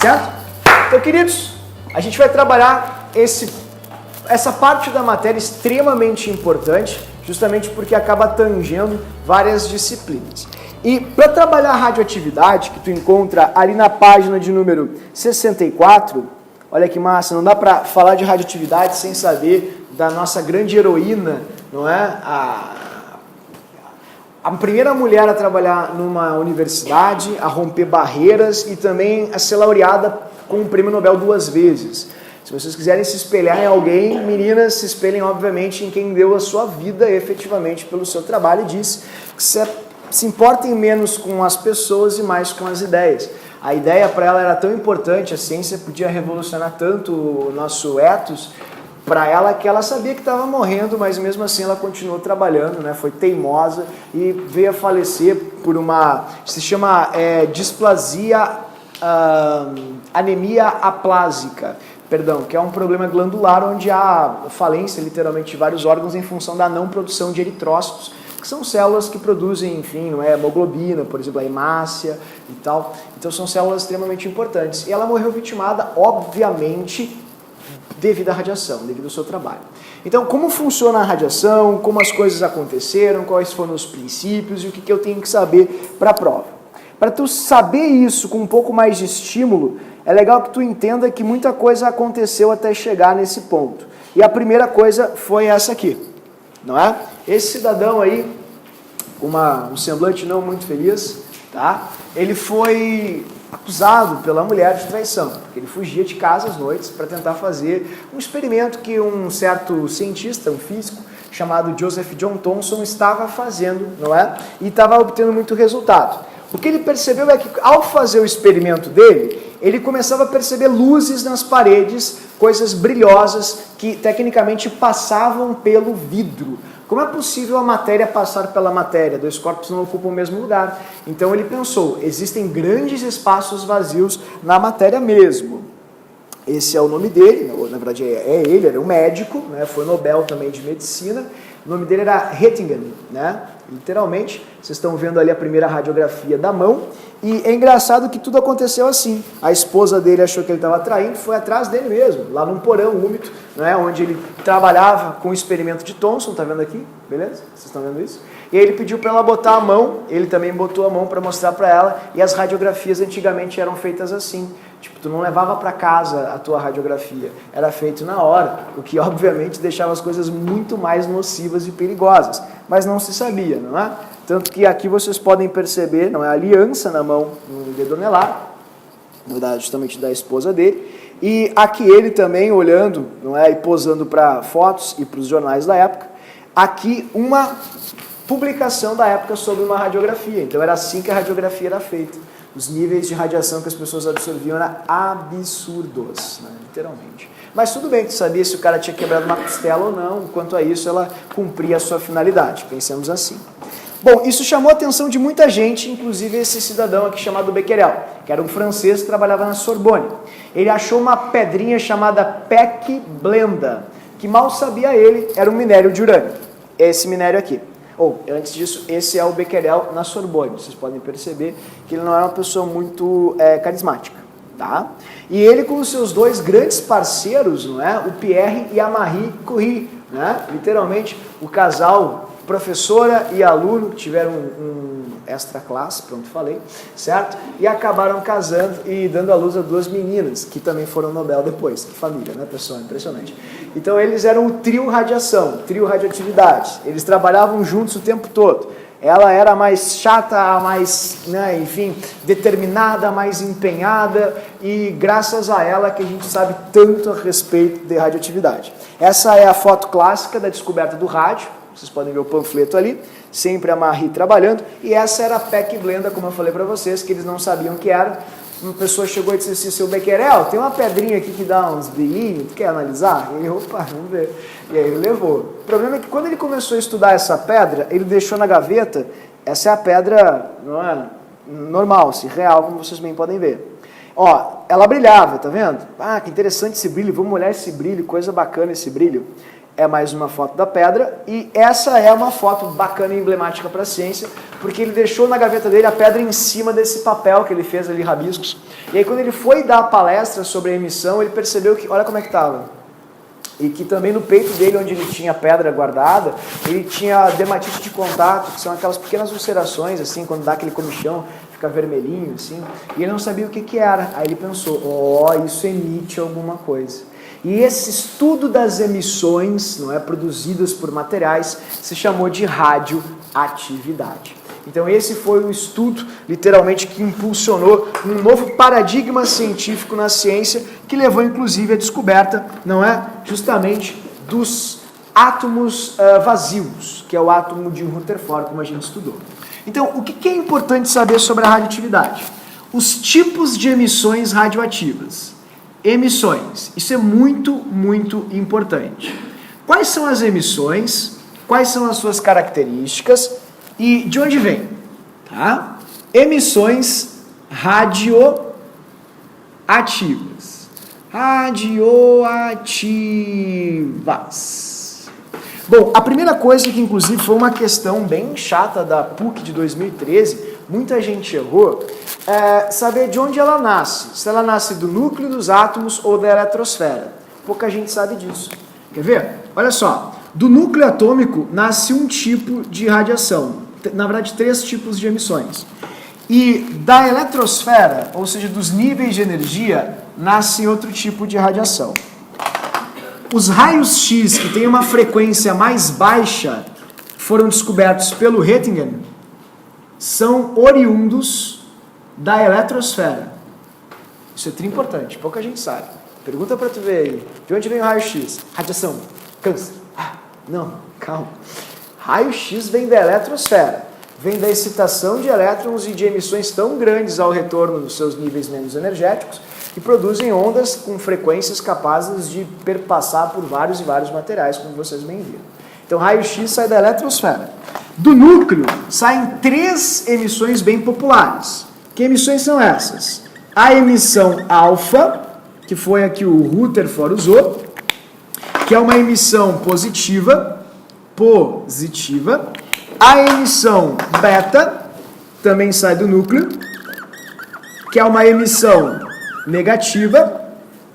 Certo? Então, queridos, a gente vai trabalhar essa parte da matéria extremamente importante, justamente porque acaba tangendo várias disciplinas. E para trabalhar a radioatividade, que tu encontra ali na página de número 64, olha que massa, não dá para falar de radioatividade sem saber da nossa grande heroína, não é? A primeira mulher a trabalhar numa universidade, a romper barreiras e também a ser laureada com o Prêmio Nobel 2 vezes. Se vocês quiserem se espelhar em alguém, meninas, se espelhem obviamente em quem deu a sua vida efetivamente pelo seu trabalho e disse que se importem menos com as pessoas e mais com as ideias. A ideia para ela era tão importante, a ciência podia revolucionar tanto o nosso ethos para ela que ela sabia que estava morrendo, mas mesmo assim ela continuou trabalhando, né? Foi teimosa e veio a falecer por se chama displasia, anemia aplásica, perdão, que é um problema glandular onde há falência literalmente de vários órgãos em função da não produção de eritrócitos, que são células que produzem, enfim, não é, hemoglobina, por exemplo, a hemácia e tal. Então são células extremamente importantes. E ela morreu vitimada, obviamente, devido à radiação, devido ao seu trabalho. Então, como funciona a radiação, como as coisas aconteceram, quais foram os princípios e o que eu tenho que saber para a prova. Para tu saber isso com um pouco mais de estímulo, é legal que tu entenda que muita coisa aconteceu até chegar nesse ponto. E a primeira coisa foi essa aqui, não é? Esse cidadão aí, com um semblante não muito feliz, tá? Ele foi acusado pela mulher de traição, porque ele fugia de casa às noites para tentar fazer um experimento que um certo cientista, um físico, chamado Joseph John Thomson, estava fazendo, não é? E estava obtendo muito resultado. O que ele percebeu é que, ao fazer o experimento dele, ele começava a perceber luzes nas paredes, coisas brilhosas que, tecnicamente, passavam pelo vidro. Como é possível a matéria passar pela matéria? Dois corpos não ocupam o mesmo lugar. Então ele pensou, existem grandes espaços vazios na matéria mesmo. Esse é o nome dele, na verdade ele era um médico, né? Foi Nobel também de Medicina. O nome dele era Röntgen, né? Literalmente, vocês estão vendo ali a primeira radiografia da mão. E é engraçado que tudo aconteceu assim. A esposa dele achou que ele estava traindo, foi atrás dele mesmo, lá num porão úmido, né, onde ele trabalhava com o experimento de Thomson, tá vendo aqui? Beleza? Vocês estão vendo isso? E aí ele pediu para ela botar a mão, ele também botou a mão para mostrar para ela, e as radiografias antigamente eram feitas assim. Tipo, tu não levava para casa a tua radiografia, era feito na hora, o que obviamente deixava as coisas muito mais nocivas e perigosas, mas não se sabia, não é? Tanto que aqui vocês podem perceber, não é, a aliança na mão, no dedo anelar, na verdade justamente da esposa dele, e aqui ele também olhando, não é, e posando para fotos e para os jornais da época, aqui uma publicação da época sobre uma radiografia, então era assim que a radiografia era feita. Os níveis de radiação que as pessoas absorviam eram absurdos, né, literalmente. Mas tudo bem que tu sabia se o cara tinha quebrado uma costela ou não, quanto a isso ela cumpria a sua finalidade, pensemos assim. Bom, isso chamou a atenção de muita gente, inclusive esse cidadão aqui chamado Becquerel, que era um francês que trabalhava na Sorbonne. Ele achou uma pedrinha chamada Pec Blenda, que mal sabia ele, era um minério de urânio. Esse minério aqui. Ou, antes disso, esse é o Becquerel na Sorbonne. Vocês podem perceber que ele não é uma pessoa muito carismática. Tá? E ele com os seus dois grandes parceiros, não é? O Pierre e a Marie Curie, né? Literalmente, o casal professora e aluno, que tiveram um extra classe, pronto, falei, certo? E acabaram casando e dando à luz a duas meninas, que também foram Nobel depois. Que família, né, pessoal? Impressionante. Então eles eram o trio radiação, trio radioatividade. Eles trabalhavam juntos o tempo todo. Ela era a mais chata, a mais, né, enfim, determinada, a mais empenhada, e graças a ela que a gente sabe tanto a respeito de radioatividade. Essa é a foto clássica da descoberta do rádio. Vocês podem ver o panfleto ali, sempre a Marie trabalhando, e essa era a Pec Blenda, como eu falei para vocês, que eles não sabiam o que era. Uma pessoa chegou e disse assim, seu Becquerel, tem uma pedrinha aqui que dá uns brilhinhos, tu quer analisar? E ele, opa, vamos ver. E aí ele levou. O problema é que quando ele começou a estudar essa pedra, ele deixou na gaveta, essa é a pedra, não é, normal, assim, real, como vocês bem podem ver. Ó, ela brilhava, tá vendo? Ah, que interessante esse brilho, vamos olhar esse brilho, coisa bacana esse brilho. é mais uma foto da pedra, e essa é uma foto bacana e emblemática para a ciência, porque ele deixou na gaveta dele a pedra em cima desse papel que ele fez ali, rabiscos. E aí quando ele foi dar a palestra sobre a emissão, ele percebeu que, olha como é que estava. E que também no peito dele, onde ele tinha a pedra guardada, ele tinha dermatite de contato, que são aquelas pequenas ulcerações, assim, quando dá aquele comichão, fica vermelhinho, assim, e ele não sabia o que que era. Aí ele pensou, isso emite alguma coisa. E esse estudo das emissões, não é, produzidas por materiais, se chamou de radioatividade. Então esse foi o estudo, literalmente, que impulsionou um novo paradigma científico na ciência, que levou inclusive à descoberta, não é, justamente dos átomos vazios, que é o átomo de Rutherford, como a gente estudou. Então, o que é importante saber sobre a radioatividade? Os tipos de emissões radioativas. Emissões, isso é muito, muito importante. Quais são as emissões? Quais são as suas características? E de onde vem? Tá? Emissões radioativas. Radioativas. Bom, a primeira coisa que inclusive foi uma questão bem chata da PUC de 2013, muita gente errou, é saber de onde ela nasce. Se ela nasce do núcleo dos átomos ou da eletrosfera. Pouca gente sabe disso. Quer ver? Olha só. Do núcleo atômico nasce um tipo de radiação. Na verdade, 3 tipos de emissões. E da eletrosfera, ou seja, dos níveis de energia, nasce outro tipo de radiação. Os raios X, que têm uma frequência mais baixa, foram descobertos pelo Röntgen, são oriundos da eletrosfera. Isso é tri importante, pouca gente sabe. Pergunta pra tu ver aí, de onde vem o raio X? Radiação, câncer. Não, calma. Raio X vem da eletrosfera, vem da excitação de elétrons e de emissões tão grandes ao retorno dos seus níveis menos energéticos, que produzem ondas com frequências capazes de perpassar por vários e vários materiais, como vocês bem viram. Então, raio-x sai da eletrosfera. Do núcleo, saem 3 emissões bem populares. Que emissões são essas? A emissão alfa, que foi a que o Rutherford usou, que é uma emissão positiva. A emissão beta, também sai do núcleo, que é uma emissão negativa,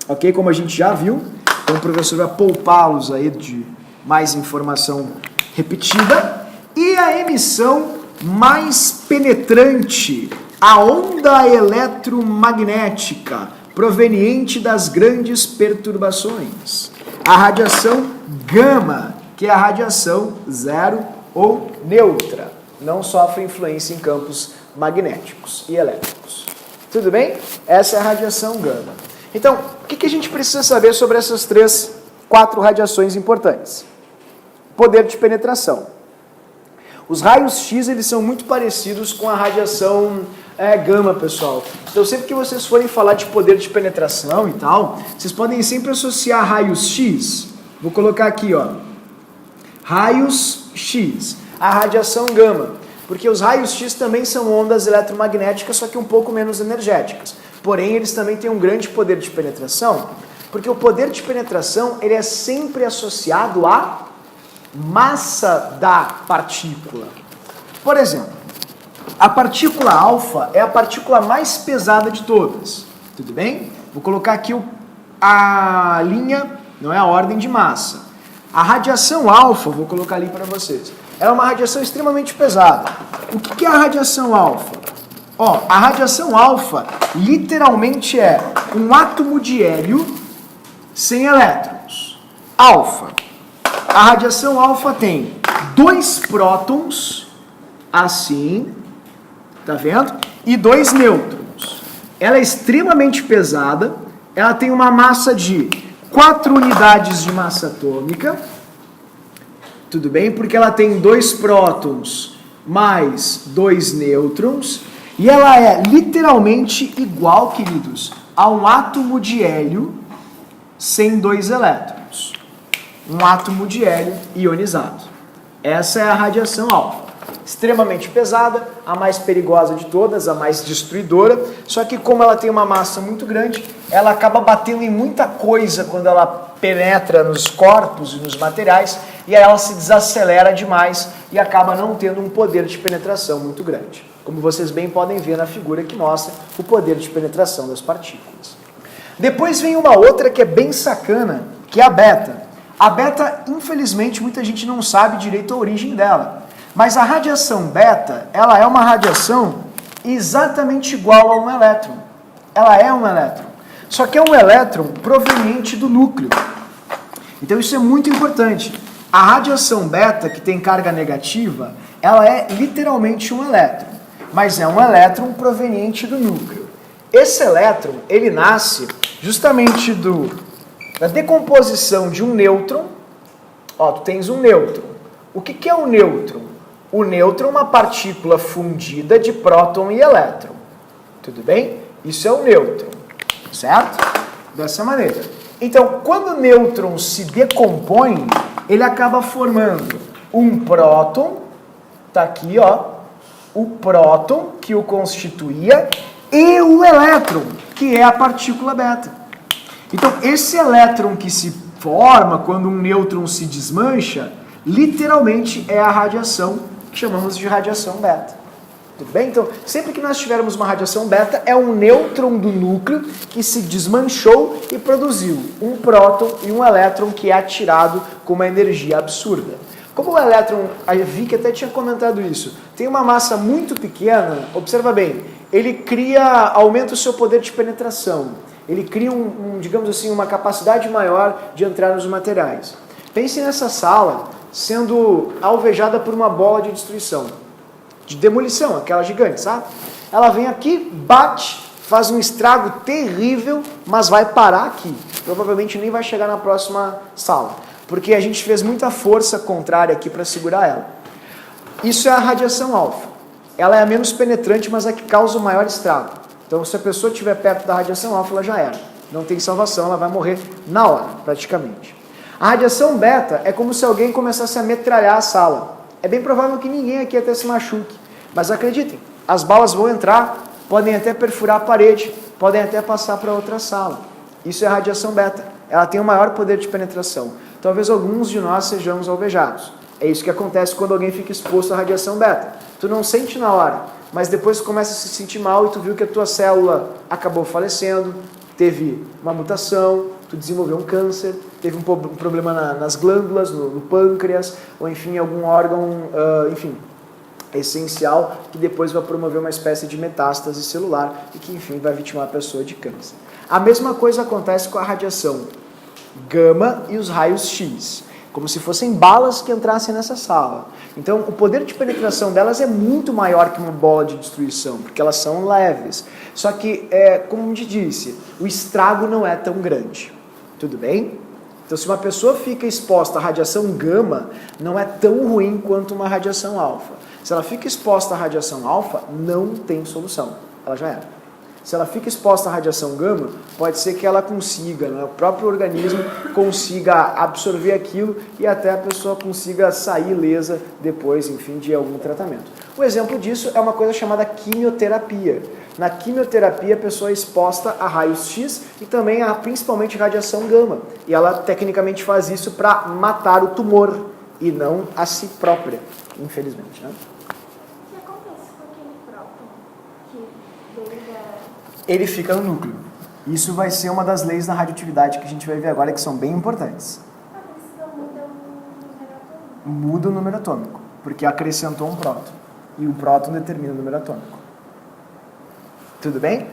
ok? Como a gente já viu, então o professor vai poupá-los aí de mais informação repetida. E a emissão mais penetrante, a onda eletromagnética, proveniente das grandes perturbações. A radiação gama, que é a radiação zero ou neutra, não sofre influência em campos magnéticos e elétricos. Tudo bem? Essa é a radiação gama. Então, o que a gente precisa saber sobre essas 4 radiações importantes? Poder de penetração. Os raios X, eles são muito parecidos com a radiação gama, pessoal. Então, sempre que vocês forem falar de poder de penetração e tal, vocês podem sempre associar raios X. Vou colocar aqui, ó. Raios X. A radiação gama. Porque os raios X também são ondas eletromagnéticas, só que um pouco menos energéticas. Porém, eles também têm um grande poder de penetração, porque o poder de penetração ele é sempre associado à massa da partícula. Por exemplo, a partícula alfa é a partícula mais pesada de todas. Tudo bem? Vou colocar aqui a linha, não é a ordem de massa. A radiação alfa, vou colocar ali para vocês. Ela é uma radiação extremamente pesada. O que é a radiação alfa? Ó, a radiação alfa literalmente é um átomo de hélio sem elétrons. Alfa. A radiação alfa tem 2 prótons, assim, tá vendo? E 2 nêutrons. Ela é extremamente pesada, ela tem uma massa de 4 unidades de massa atômica. Tudo bem? Porque ela tem 2 prótons mais 2 nêutrons. E ela é literalmente igual, queridos, a um átomo de hélio sem 2 elétrons. Um átomo de hélio ionizado. Essa é a radiação alfa. extremamente pesada, a mais perigosa de todas, a mais destruidora, só que como ela tem uma massa muito grande, ela acaba batendo em muita coisa quando ela penetra nos corpos e nos materiais, e aí ela se desacelera demais e acaba não tendo um poder de penetração muito grande. Como vocês bem podem ver na figura que mostra o poder de penetração das partículas. Depois vem uma outra que é bem sacana, que é a beta. A beta, infelizmente, muita gente não sabe direito a origem dela. Mas a radiação beta, ela é uma radiação exatamente igual a um elétron. Ela é um elétron. Só que é um elétron proveniente do núcleo. Então isso é muito importante. A radiação beta, que tem carga negativa, ela é literalmente um elétron. Mas é um elétron proveniente do núcleo. Esse elétron, ele nasce justamente da decomposição de um nêutron. Ó, tu tens um nêutron. O que é um nêutron? O nêutron é uma partícula fundida de próton e elétron. Tudo bem? Isso é o nêutron, certo? Dessa maneira. Então, quando o nêutron se decompõe, ele acaba formando um próton, tá aqui, ó, o próton que o constituía e o elétron, que é a partícula beta. Então, esse elétron que se forma quando um nêutron se desmancha, literalmente é a radiação que chamamos de radiação beta. Tudo bem? Então, sempre que nós tivermos uma radiação beta, é um nêutron do núcleo que se desmanchou e produziu um próton e um elétron que é atirado com uma energia absurda. Como o elétron, a Vicky até tinha comentado isso, tem uma massa muito pequena, observa bem, ele aumenta o seu poder de penetração, ele cria digamos assim, uma capacidade maior de entrar nos materiais. Pense nessa sala sendo alvejada por uma bola de destruição, de demolição, aquela gigante, sabe? Ela vem aqui, bate, faz um estrago terrível, mas vai parar aqui. Provavelmente nem vai chegar na próxima sala, porque a gente fez muita força contrária aqui para segurar ela. Isso é a radiação alfa. Ela é a menos penetrante, mas a que causa o maior estrago. Então, se a pessoa estiver perto da radiação alfa, ela já era. Não tem salvação, ela vai morrer na hora, praticamente. A radiação beta é como se alguém começasse a metralhar a sala. É bem provável que ninguém aqui até se machuque. Mas acreditem, as balas vão entrar, podem até perfurar a parede, podem até passar para outra sala. Isso é a radiação beta. Ela tem o maior poder de penetração. Talvez alguns de nós sejamos alvejados. É isso que acontece quando alguém fica exposto à radiação beta. Tu não sente na hora, mas depois tu começa a se sentir mal e tu viu que a tua célula acabou falecendo, teve uma mutação, tu desenvolveu um câncer, teve um problema nas glândulas, no pâncreas, ou enfim, algum órgão, essencial, que depois vai promover uma espécie de metástase celular e que, enfim, vai vitimar a pessoa de câncer. A mesma coisa acontece com a radiação gama e os raios X, como se fossem balas que entrassem nessa sala. Então, o poder de penetração delas é muito maior que uma bola de destruição, porque elas são leves. Só que, como te disse, o estrago não é tão grande. Tudo bem? Então, se uma pessoa fica exposta à radiação gama, não é tão ruim quanto uma radiação alfa. Se ela fica exposta à radiação alfa, não tem solução. Ela já era. Se ela fica exposta à radiação gama, pode ser que ela consiga, o próprio organismo consiga absorver aquilo e até a pessoa consiga sair ilesa depois, enfim, de algum tratamento. Um exemplo disso é uma coisa chamada quimioterapia. Na quimioterapia, a pessoa é exposta a raios X e também a principalmente radiação gama. E ela tecnicamente faz isso para matar o tumor e não a si própria, infelizmente, né? Ele fica no núcleo. Isso vai ser uma das leis da radioatividade que a gente vai ver agora, que são bem importantes. Muda o número atômico, porque acrescentou um próton. E o próton determina o número atômico. Tudo bem?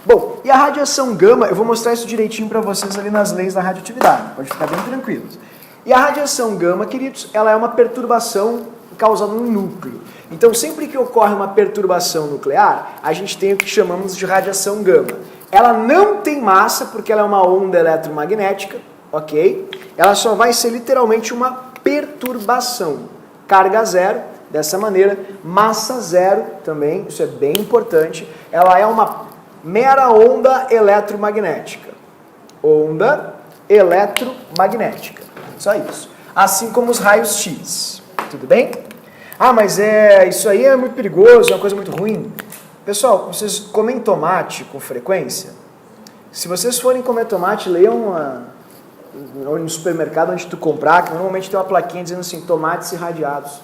Bom, e a radiação gama, eu vou mostrar isso direitinho para vocês ali nas leis da radioatividade. Pode ficar bem tranquilos. E a radiação gama, queridos, ela é uma perturbação causada no núcleo. Então, sempre que ocorre uma perturbação nuclear, a gente tem o que chamamos de radiação gama. Ela não tem massa, porque ela é uma onda eletromagnética, ok? Ela só vai ser literalmente uma perturbação. Carga zero, dessa maneira, massa zero também, isso é bem importante. Ela é uma mera onda eletromagnética. Onda eletromagnética. Só isso. Assim como os raios X. Tudo bem? Ah, mas isso aí é muito perigoso, é uma coisa muito ruim. Pessoal, vocês comem tomate com frequência? Se vocês forem comer tomate, leiam no supermercado onde tu comprar, que normalmente tem uma plaquinha dizendo assim, tomates irradiados.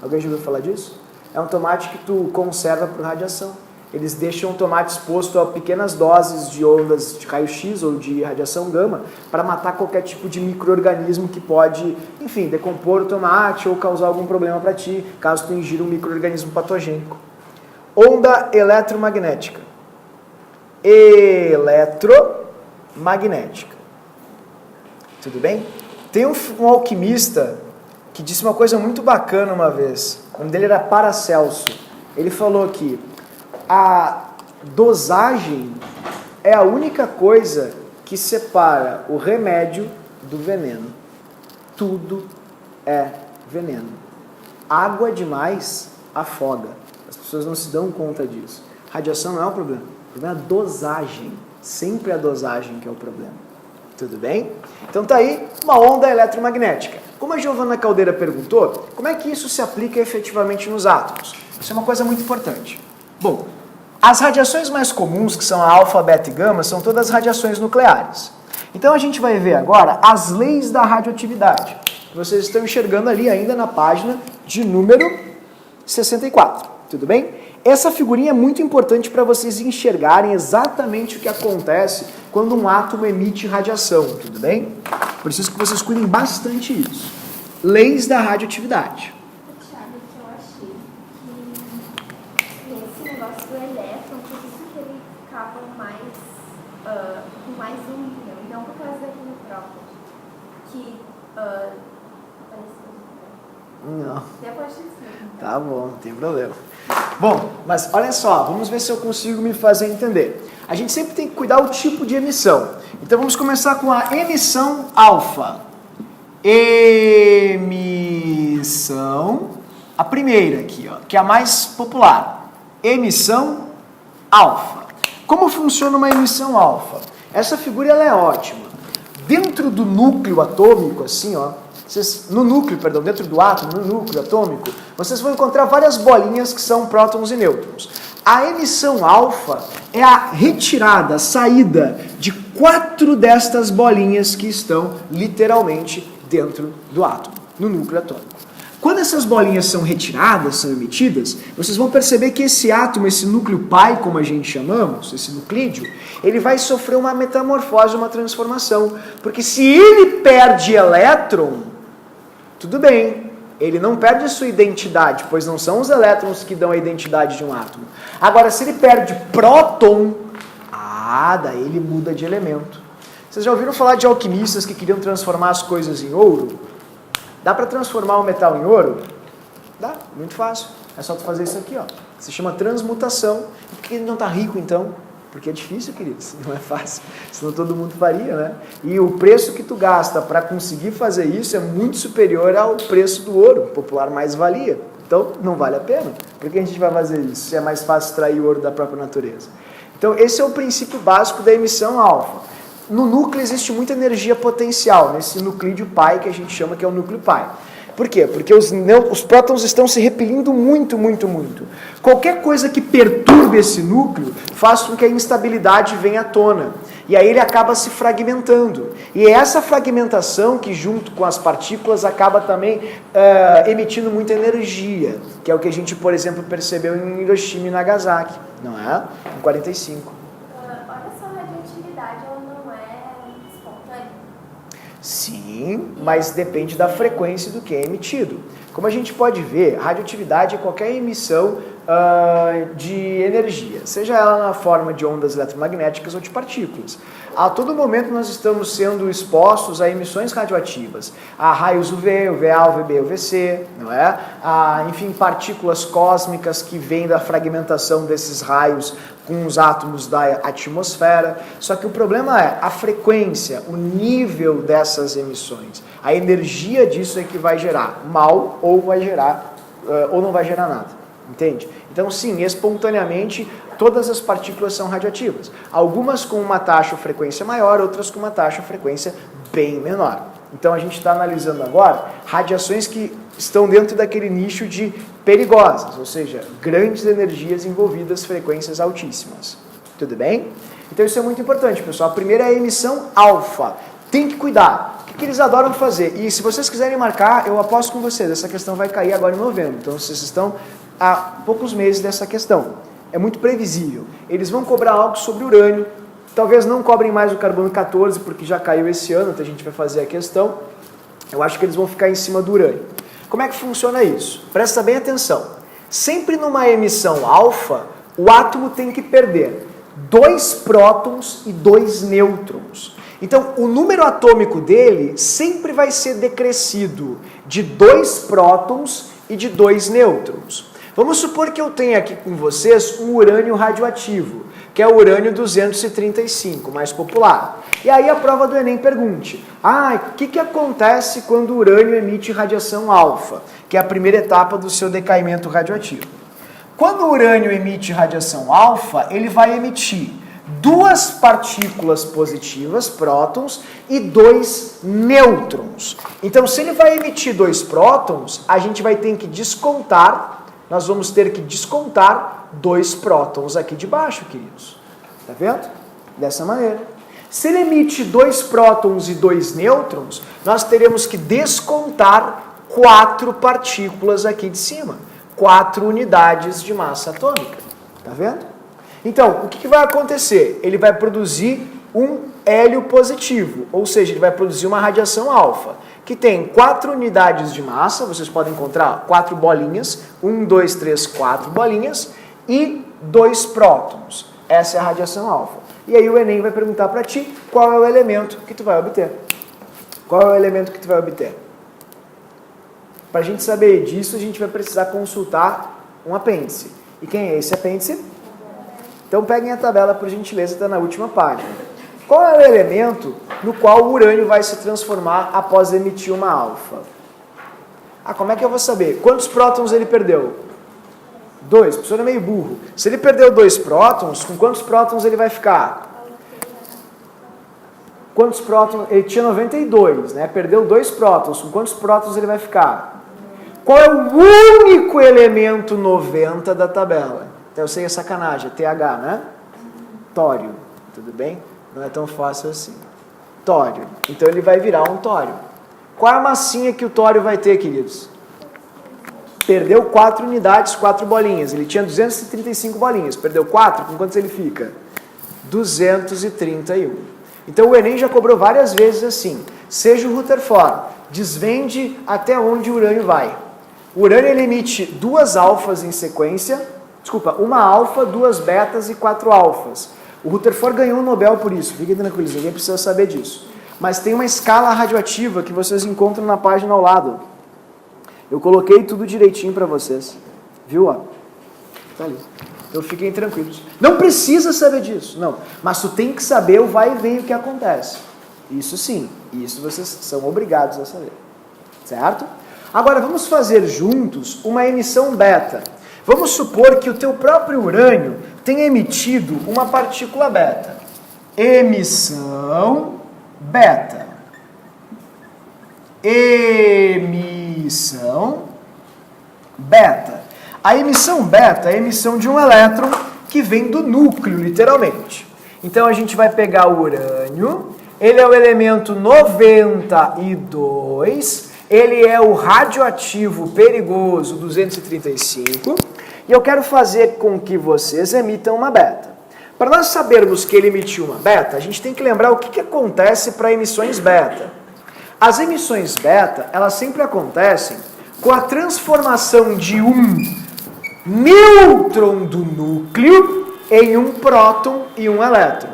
Alguém já ouviu falar disso? É um tomate que tu conserva por radiação. Eles deixam o tomate exposto a pequenas doses de ondas de raio-x ou de radiação gama para matar qualquer tipo de micro-organismo que pode, enfim, decompor o tomate ou causar algum problema para ti, caso tu ingira um micro-organismo patogênico. Onda eletromagnética. Eletromagnética. Tudo bem? Tem um alquimista que disse uma coisa muito bacana uma vez. O nome dele era Paracelso. Ele falou que a dosagem é a única coisa que separa o remédio do veneno. Tudo é veneno. Água demais afoga. As pessoas não se dão conta disso. Radiação não é o problema. O problema é a dosagem. Sempre a dosagem que é o problema. Tudo bem? Então tá aí uma onda eletromagnética. Como a Giovana Caldeira perguntou, como é que isso se aplica efetivamente nos átomos? Isso é uma coisa muito importante. Bom, as radiações mais comuns, que são a alfa, beta e gama, são todas radiações nucleares. Então a gente vai ver agora as leis da radioatividade. Vocês estão enxergando ali ainda na página de número 64. Tudo bem? Essa figurinha é muito importante para vocês enxergarem exatamente o que acontece quando um átomo emite radiação. Tudo bem? Preciso que vocês cuidem bastante disso. Leis da radioatividade. Thiago, que eu achei que nesse negócio do elétron, por isso que ele ficava com mais um íon, não por causa daquele próprio. Que apareceu. Não. Depois disso. Então. Tá bom, não tem problema. Bom, mas olha só, vamos ver se eu consigo me fazer entender. A gente sempre tem que cuidar do tipo de emissão. Então vamos começar com a emissão alfa. Emissão, a primeira aqui, ó, que é a mais popular. Emissão alfa. Como funciona uma emissão alfa? Essa figura ela é ótima. Dentro do núcleo atômico, assim, ó, dentro do átomo, no núcleo atômico, vocês vão encontrar várias bolinhas que são prótons e nêutrons. A emissão alfa é a retirada, a saída de 4 destas bolinhas que estão literalmente dentro do átomo, no núcleo atômico. Quando essas bolinhas são retiradas, são emitidas, vocês vão perceber que esse átomo, esse núcleo pai, como a gente chamamos, esse nuclídeo, ele vai sofrer uma metamorfose, uma transformação. Porque se ele perde elétron, tudo bem, ele não perde sua identidade, pois não são os elétrons que dão a identidade de um átomo. Agora, se ele perde próton, daí ele muda de elemento. Vocês já ouviram falar de alquimistas que queriam transformar as coisas em ouro? Dá para transformar o metal em ouro? Dá, muito fácil. É só tu fazer isso aqui, ó. Se chama transmutação. E por que ele não está rico, então? Porque é difícil, queridos, não é fácil. Senão todo mundo faria, né? E o preço que tu gasta para conseguir fazer isso é muito superior ao preço do ouro, popular mais-valia. Então, não vale a pena. Por que a gente vai fazer isso, se é mais fácil extrair ouro da própria natureza? Então, esse é o princípio básico da emissão alfa. No núcleo existe muita energia potencial, nesse nuclídeo pai que a gente chama que é o núcleo pai. Por quê? Porque os prótons estão se repelindo muito, muito, muito. Qualquer coisa que perturbe esse núcleo faz com que a instabilidade venha à tona. E aí ele acaba se fragmentando. E é essa fragmentação que, junto com as partículas, acaba também emitindo muita energia, que é o que a gente, por exemplo, percebeu em Hiroshima e Nagasaki, não é? Em 45. Olha só, a radioatividade ela não é espontânea. Sim, mas depende da frequência do que é emitido. Como a gente pode ver, radioatividade é qualquer emissão de energia, seja ela na forma de ondas eletromagnéticas ou de partículas. A todo momento nós estamos sendo expostos a emissões radioativas, a raios UV, UVA, UVB, UVC, não é? Enfim, partículas cósmicas que vêm da fragmentação desses raios com os átomos da atmosfera. Só que o problema é a frequência, o nível dessas emissões. A energia disso é que vai gerar mal ou vai gerar ou não vai gerar nada. Entende? Então, sim, espontaneamente, todas as partículas são radioativas. Algumas com uma taxa ou frequência maior, outras com uma taxa ou frequência bem menor. Então a gente está analisando agora radiações que estão dentro daquele nicho de perigosas, ou seja, grandes energias envolvidas, frequências altíssimas. Tudo bem? Então isso é muito importante, pessoal. A primeira é a emissão alfa. Tem que cuidar. O que eles adoram fazer? E se vocês quiserem marcar, eu aposto com vocês, essa questão vai cair agora em novembro. Então vocês estão há poucos meses dessa questão. É muito previsível. Eles vão cobrar algo sobre urânio. Talvez não cobrem mais o carbono 14, porque já caiu esse ano, então a gente vai fazer a questão. Eu acho que eles vão ficar em cima do urânio. Como é que funciona isso? Presta bem atenção. Sempre numa emissão alfa, o átomo tem que perder 2 prótons e 2 nêutrons. Então, o número atômico dele sempre vai ser decrescido de 2 prótons e de 2 nêutrons. Vamos supor que eu tenha aqui com vocês um urânio radioativo, que é o urânio 235, mais popular. E aí a prova do Enem pergunte, o que acontece quando o urânio emite radiação alfa, que é a primeira etapa do seu decaimento radioativo? Quando o urânio emite radiação alfa, ele vai emitir 2 partículas positivas, prótons, e 2 nêutrons. Então, se ele vai emitir 2 prótons, a gente vai ter que descontar, nós vamos ter que descontar 2 prótons aqui de baixo, queridos. Tá vendo? Dessa maneira. Se ele emite 2 prótons e 2 nêutrons, nós teremos que descontar 4 partículas aqui de cima. 4 unidades de massa atômica. Tá vendo? Então, o que vai acontecer? Ele vai produzir um hélio positivo, ou seja, ele vai produzir uma radiação alfa, que tem 4 unidades de massa, vocês podem encontrar 4 bolinhas, 1, 2, 3, 4 bolinhas, e 2 prótons. Essa é a radiação alfa. E aí o Enem vai perguntar para ti qual é o elemento que tu vai obter. Qual é o elemento que tu vai obter? Para a gente saber disso, a gente vai precisar consultar um apêndice. E quem é esse apêndice? Então peguem a tabela, por gentileza, está na última página. Qual é o elemento no qual o urânio vai se transformar após emitir uma alfa? Como é que eu vou saber? Quantos prótons ele perdeu? 2. O professor é meio burro. Se ele perdeu 2 prótons, com quantos prótons ele vai ficar? Quantos prótons? Ele tinha 92, né? Perdeu 2 prótons. Com quantos prótons ele vai ficar? Qual é o único elemento 90 da tabela? Eu sei, é sacanagem, é TH, né? Tório, tudo bem? Não é tão fácil assim. Tório. Então ele vai virar um tório. Qual é a massinha que o tório vai ter, queridos? Perdeu 4 unidades, 4 bolinhas. Ele tinha 235 bolinhas. Perdeu 4, com quantos ele fica? 231. Então o Enem já cobrou várias vezes assim. Seja o Rutherford, desvende até onde o urânio vai. O urânio ele emite 2 alfas em sequência. Desculpa, 1 alfa, 2 betas e 4 alfas. O Rutherford ganhou um Nobel por isso. Fiquem tranquilos, ninguém precisa saber disso. Mas tem uma escala radioativa que vocês encontram na página ao lado. Eu coloquei tudo direitinho para vocês. Viu? Tá ali. Então fiquem tranquilos. Não precisa saber disso, não. Mas tu tem que saber o vai e vem o que acontece. Isso sim. Isso vocês são obrigados a saber. Certo? Agora vamos fazer juntos uma emissão beta. Vamos supor que o teu próprio urânio tenha emitido uma partícula beta. Emissão beta. Emissão beta. A emissão beta é a emissão de um elétron que vem do núcleo, literalmente. Então a gente vai pegar o urânio, ele é o elemento 92, ele é o radioativo perigoso 235, e eu quero fazer com que vocês emitam uma beta. Para nós sabermos que ele emitiu uma beta, a gente tem que lembrar o que acontece para emissões beta. As emissões beta, elas sempre acontecem com a transformação de um nêutron do núcleo em um próton e um elétron.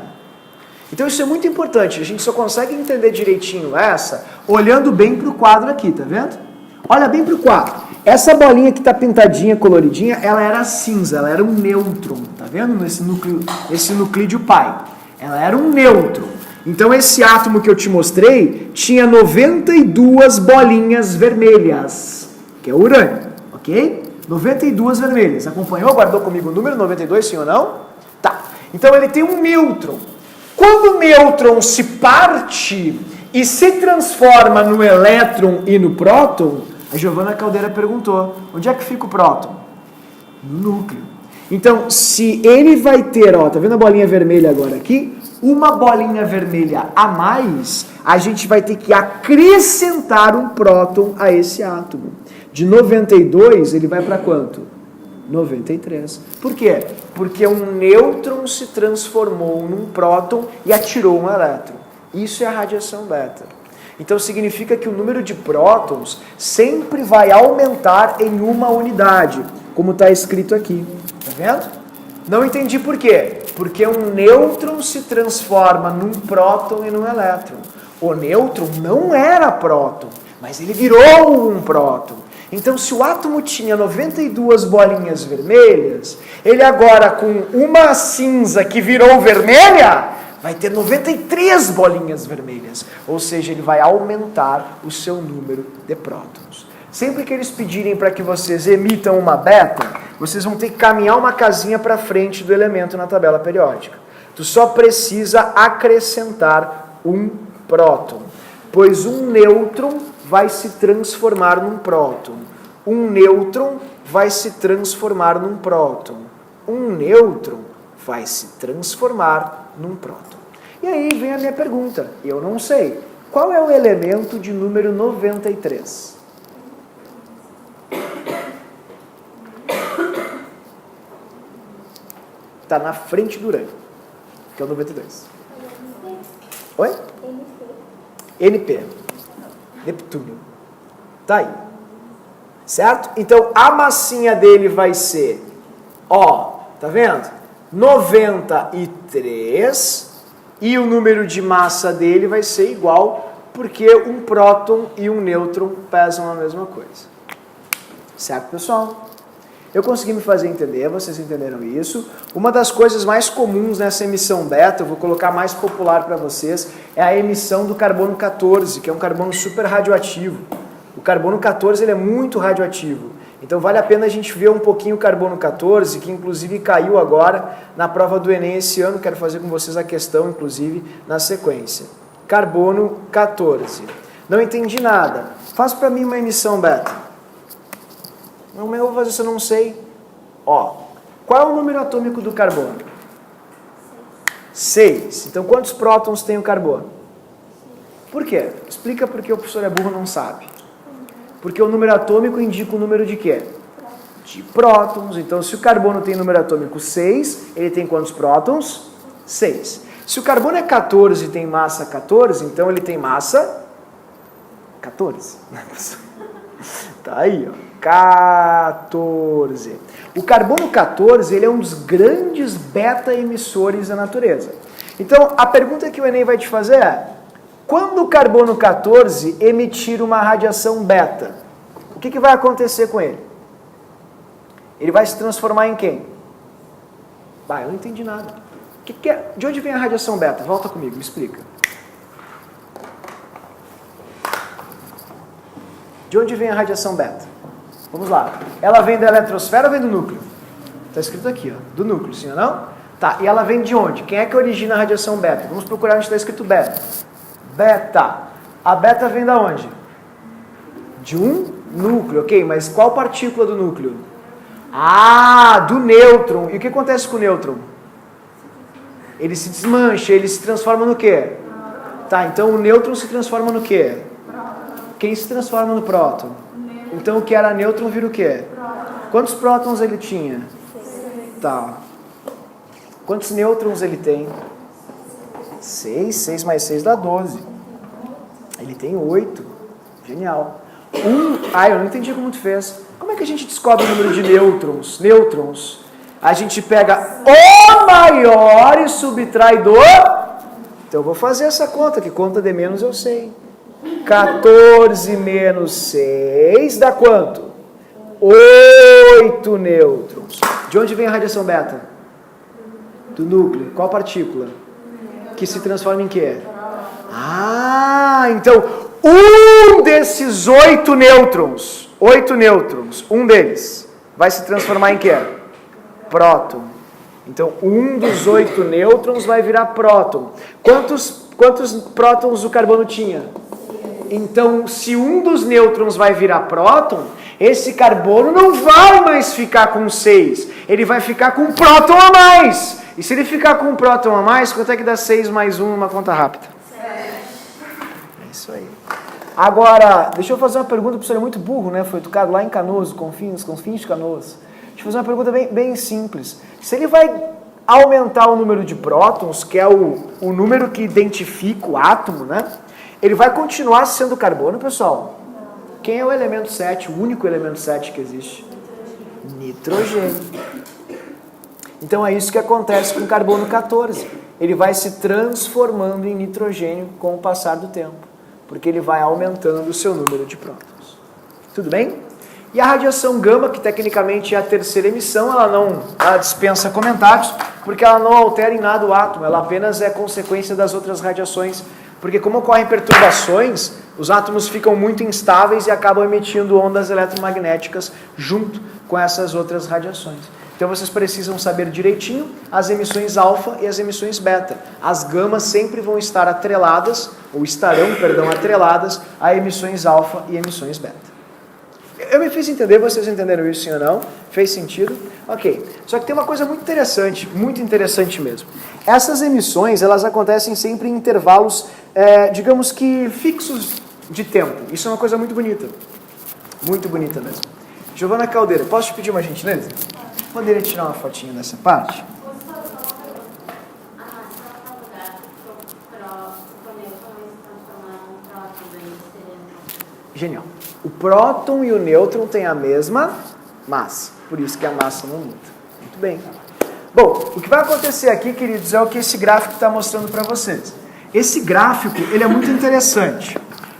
Então isso é muito importante, a gente só consegue entender direitinho essa olhando bem para o quadro aqui, tá vendo? Olha bem para o quadro. Essa bolinha que está pintadinha, coloridinha, ela era cinza, ela era um nêutron, tá vendo? Esse nuclídeo pai. Ela era um nêutron. Então esse átomo que eu te mostrei tinha 92 bolinhas vermelhas, que é o urânio, ok? 92 vermelhas. Acompanhou? Guardou comigo o número 92, sim ou não? Tá. Então ele tem um nêutron. Quando o nêutron se parte e se transforma no elétron e no próton, a Giovana Caldeira perguntou, onde é que fica o próton? No núcleo. Então, se ele vai ter, ó, tá vendo a bolinha vermelha agora aqui? Uma bolinha vermelha a mais, a gente vai ter que acrescentar um próton a esse átomo. De 92, ele vai para quanto? 93. Por quê? Porque um nêutron se transformou num próton e atirou um elétron. Isso é a radiação beta. Então significa que o número de prótons sempre vai aumentar em uma unidade, como está escrito aqui. Tá vendo? Não entendi por quê. Porque um nêutron se transforma num próton e num elétron. O nêutron não era próton, mas ele virou um próton. Então, se o átomo tinha 92 bolinhas vermelhas, ele agora com uma cinza que virou vermelha, vai ter 93 bolinhas vermelhas. Ou seja, ele vai aumentar o seu número de prótons. Sempre que eles pedirem para que vocês emitam uma beta, vocês vão ter que caminhar uma casinha para frente do elemento na tabela periódica. Tu só precisa acrescentar um próton, pois um nêutron vai se transformar num próton. Um nêutron vai se transformar num próton. Um nêutron vai se transformar num próton. E aí vem a minha pergunta, eu não sei. Qual é o elemento de número 93? Está na frente do urânio, que é o 92. Oi? NP. Neptúnio. Tá aí. Certo? Então, a massinha dele vai ser, ó, tá vendo? 93, e o número de massa dele vai ser igual, porque um próton e um nêutron pesam a mesma coisa. Certo, pessoal? Eu consegui me fazer entender, vocês entenderam isso. Uma das coisas mais comuns nessa emissão beta, eu vou colocar mais popular para vocês, é a emissão do carbono 14, que é um carbono super radioativo. O carbono 14 ele é muito radioativo. Então vale a pena a gente ver um pouquinho o carbono 14, que inclusive caiu agora na prova do Enem esse ano. Quero fazer com vocês a questão, inclusive, na sequência. Carbono 14. Não entendi nada. Faz para mim uma emissão beta. Não, eu vou fazer isso, eu não sei. Ó, qual é o número atômico do carbono? 6. Então, quantos prótons tem o carbono? Por quê? Explica porque o professor é burro, não sabe. Porque o número atômico indica o número de quê? De prótons. Então, se o carbono tem número atômico 6, ele tem quantos prótons? 6. Se o carbono é 14 e tem massa 14, então ele tem massa 14. Tá aí, ó. 14. O carbono 14, ele é um dos grandes beta-emissores da natureza. Então, a pergunta que o Enem vai te fazer é: quando o carbono 14 emitir uma radiação beta, o que vai acontecer com ele? Ele vai se transformar em quem? Eu não entendi nada. De onde vem a radiação beta? Volta comigo, me explica. De onde vem a radiação beta? Vamos lá. Ela vem da eletrosfera ou vem do núcleo? Está escrito aqui, ó, do núcleo, sim ou não? Tá, e ela vem de onde? Quem é que origina a radiação beta? Vamos procurar onde está escrito beta. Beta. A beta vem da onde? De um núcleo, ok? Mas qual partícula do núcleo? Ah, do nêutron. E o que acontece com o nêutron? Ele se desmancha, ele se transforma no quê? Tá, então o nêutron se transforma no quê? Quem se transforma no próton? Então o que era nêutron vira o quê? Quantos prótons ele tinha? Tá. Quantos nêutrons ele tem? 6. 6 mais 6 dá 12. Ele tem 8. Genial. Eu não entendi como tu fez. Como é que a gente descobre o número de nêutrons? Nêutrons. A gente pega o maior e subtrai do... Então eu vou fazer essa conta, que conta de menos eu sei. 14 menos 6 dá quanto? 8 nêutrons. De onde vem a radiação beta? Do núcleo. Qual partícula? Que se transforma em quê? Então um desses 8 nêutrons, um deles, vai se transformar em quê? Próton. Então um dos 8 nêutrons vai virar próton. Quantos quantos prótons o carbono tinha? Então, se um dos nêutrons vai virar próton, esse carbono não vai mais ficar com 6. Ele vai ficar com um próton a mais. E se ele ficar com um próton a mais, quanto é que dá 6 mais 1 numa conta rápida? 7. É isso aí. Agora, deixa eu fazer uma pergunta, o professor é muito burro, né? Foi educado lá em Canoas, Confins de Canoas. Deixa eu fazer uma pergunta bem simples. Se ele vai aumentar o número de prótons, que é o número que identifica o átomo, né? Ele vai continuar sendo carbono, pessoal? Quem é o elemento 7, o único elemento 7 que existe? Nitrogênio. Então é isso que acontece com o carbono 14. Ele vai se transformando em nitrogênio com o passar do tempo, porque ele vai aumentando o seu número de prótons. Tudo bem? E a radiação gama, que tecnicamente é a terceira emissão, ela dispensa comentários, porque ela não altera em nada o átomo, ela apenas é consequência das outras radiações. Porque como ocorrem perturbações, os átomos ficam muito instáveis e acabam emitindo ondas eletromagnéticas junto com essas outras radiações. Então vocês precisam saber direitinho as emissões alfa e as emissões beta. As gamas sempre vão estar atreladas, ou estarão, atreladas a emissões alfa e emissões beta. Eu me fiz entender, vocês entenderam isso sim ou não? Fez sentido? Ok. Só que tem uma coisa muito interessante mesmo. Essas emissões, elas acontecem sempre em intervalos, digamos que fixos de tempo. Isso é uma coisa muito bonita. Muito bonita mesmo. Giovana Caldeira, posso te pedir uma gentileza? Poderia tirar uma fotinha dessa parte? Genial. O próton e o nêutron têm a mesma massa, por isso que a massa não muda. Muito bem. Bom, o que vai acontecer aqui, queridos, é o que esse gráfico está mostrando para vocês. Esse gráfico, ele é muito interessante.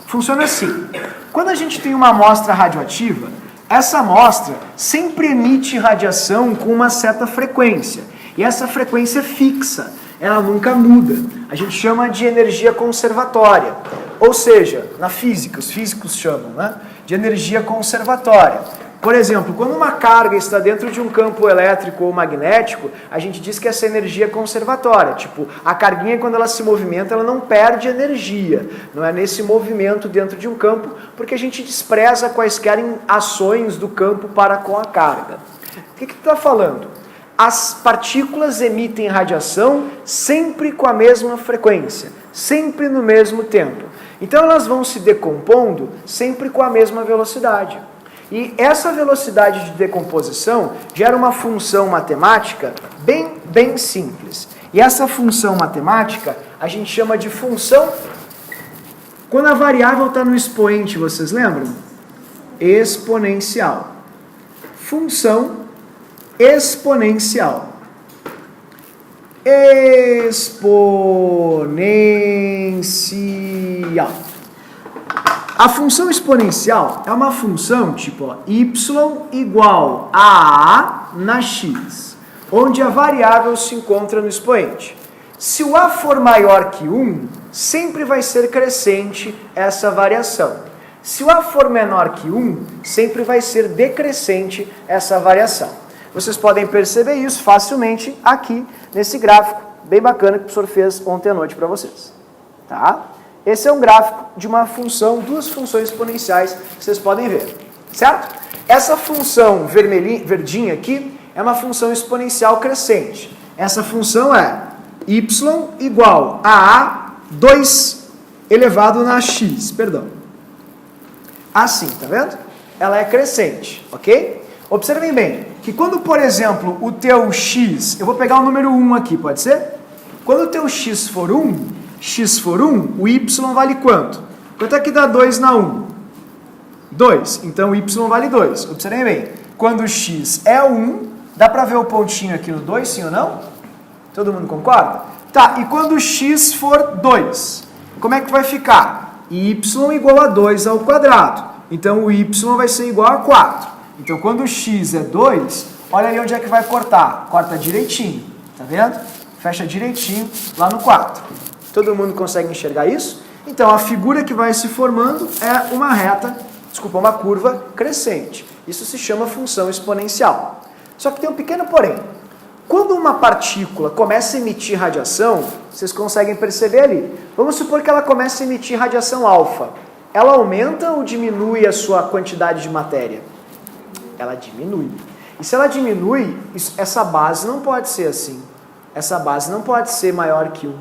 Funciona assim. Quando a gente tem uma amostra radioativa, essa amostra sempre emite radiação com uma certa frequência. E essa frequência é fixa, ela nunca muda. A gente chama de energia conservatória. Ou seja, na física, os físicos chamam, né, de energia conservatória. Por exemplo, quando uma carga está dentro de um campo elétrico ou magnético, a gente diz que essa energia é conservatória. Tipo, a carguinha, quando ela se movimenta, ela não perde energia. Não é nesse movimento dentro de um campo, porque a gente despreza quaisquer ações do campo para com a carga. O que tu está falando? As partículas emitem radiação sempre com a mesma frequência, sempre no mesmo tempo. Então elas vão se decompondo sempre com a mesma velocidade. E essa velocidade de decomposição gera uma função matemática bem simples. E essa função matemática a gente chama de função... Quando a variável está no expoente, vocês lembram? Exponencial. Função exponencial. Exponencial. A função exponencial é uma função tipo y igual a A na x, onde a variável se encontra no expoente. Se o A for maior que 1, sempre vai ser crescente essa variação. Se o A for menor que 1, sempre vai ser decrescente essa variação. Vocês podem perceber isso facilmente aqui nesse gráfico bem bacana que o professor fez ontem à noite para vocês. Tá? Esse é um gráfico de uma função, duas funções exponenciais que vocês podem ver, certo? Essa função verdinha aqui é uma função exponencial crescente. Essa função é y igual a 2 elevado na x, Assim, tá vendo? Ela é crescente, ok? Observem bem, que quando, por exemplo, o teu x, eu vou pegar o número 1 aqui, pode ser? Quando o teu x for 1, o y vale quanto? Quanto é que dá 2 na 1? 2. Então, o y vale 2. Observem bem. Quando o x é 1, dá para ver o pontinho aqui no 2, sim ou não? Todo mundo concorda? Tá, e quando o x for 2, como é que vai ficar? Y igual a 2 ao quadrado. Então, o y vai ser igual a 4. Então, quando o x é 2, olha ali onde é que vai cortar. Corta direitinho, tá vendo? Fecha direitinho lá no 4. Todo mundo consegue enxergar isso? Então, a figura que vai se formando é uma curva crescente. Isso se chama função exponencial. Só que tem um pequeno porém. Quando uma partícula começa a emitir radiação, vocês conseguem perceber ali. Vamos supor que ela comece a emitir radiação alfa. Ela aumenta ou diminui a sua quantidade de matéria? Ela diminui. E se ela diminui, essa base não pode ser assim. Essa base não pode ser maior que 1.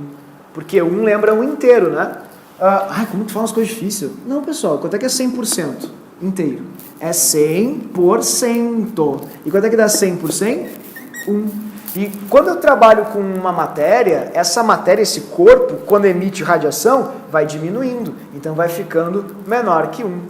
Porque 1 lembra 1 inteiro, né? Como tu fala umas coisas difíceis? Não, pessoal, quanto é que é 100% inteiro? É 100%. E quanto é que dá 100%? 1. E quando eu trabalho com uma matéria, essa matéria, esse corpo, quando emite radiação, vai diminuindo. Então vai ficando menor que 1.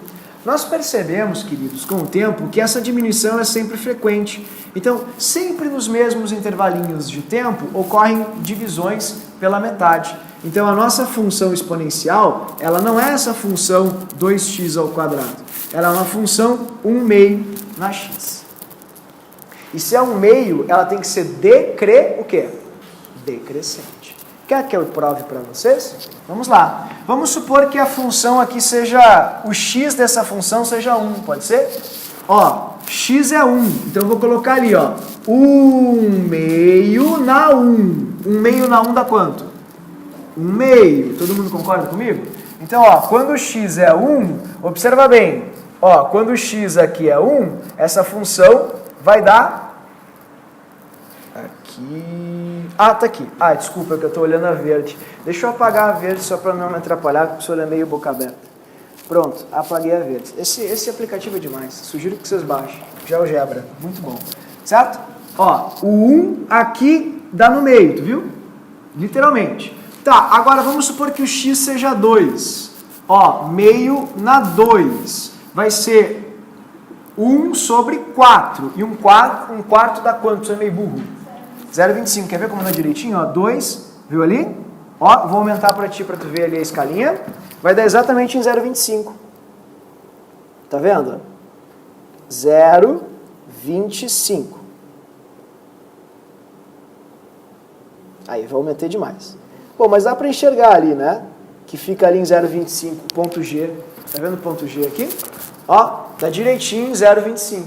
Nós percebemos, queridos, com o tempo, que essa diminuição é sempre frequente. Então, sempre nos mesmos intervalinhos de tempo, ocorrem divisões pela metade. Então, a nossa função exponencial, ela não é essa função 2x ao quadrado. Ela é uma função 1 meio na x. E se é 1 meio, ela tem que ser o quê? Decrescente. Quer que eu prove para vocês? Vamos lá. Vamos supor que a função aqui seja, o x dessa função seja 1, pode ser? Ó, x é 1, então eu vou colocar ali, ó, 1 meio na 1. 1 meio na 1 dá quanto? 1 meio. Todo mundo concorda comigo? Então, ó, quando o x é 1, observa bem, ó, quando o x aqui é 1, essa função vai dar aqui. Tá aqui. Desculpa que eu estou olhando a verde. Deixa eu apagar a verde só para não me atrapalhar, porque o senhor é meio boca aberta. Pronto, apaguei a verde. Esse aplicativo é demais. Sugiro que vocês baixem. GeoGebra, muito bom. Certo? Ó, o 1 aqui dá no meio, tu viu? Literalmente. Tá, agora vamos supor que o x seja 2. Ó, meio na 2. Vai ser 1 sobre 4. E um quarto dá quanto? Você é meio burro. 0,25. Quer ver como dá direitinho? Ó, 2, viu ali? Ó, vou aumentar para ti para tu ver ali a escalinha. Vai dar exatamente em 0,25. Tá vendo? 0,25. Aí, vou aumentar demais. Bom, mas dá para enxergar ali, né? Que fica ali em 0,25, ponto G. Tá vendo o ponto G aqui? Ó, dá direitinho em 0,25. Vocês